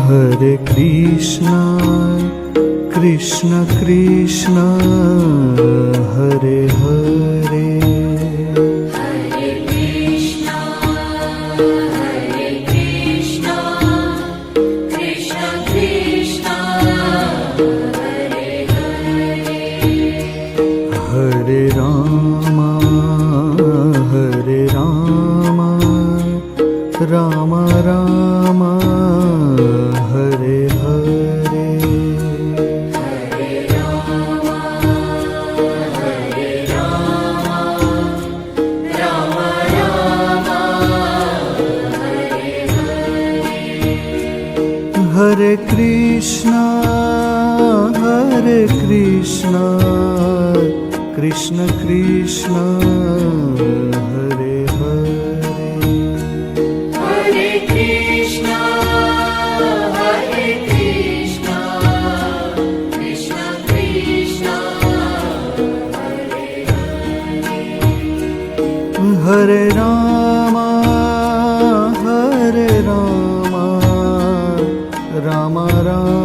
Hare Krishna, Krishna Krishna, Hare Hare, Hare Krishna, Krishna Krishna, Hare Hare, Hare Rama, Rama Rama, Hare Hare, Hare Rama, Rama Rama, Hare Hare, Hare Krishna, Krishna Krishna, Hare Hare, Hare Krishna, Krishna Krishna, Hare Hare, Hare Rama, Rama Rama,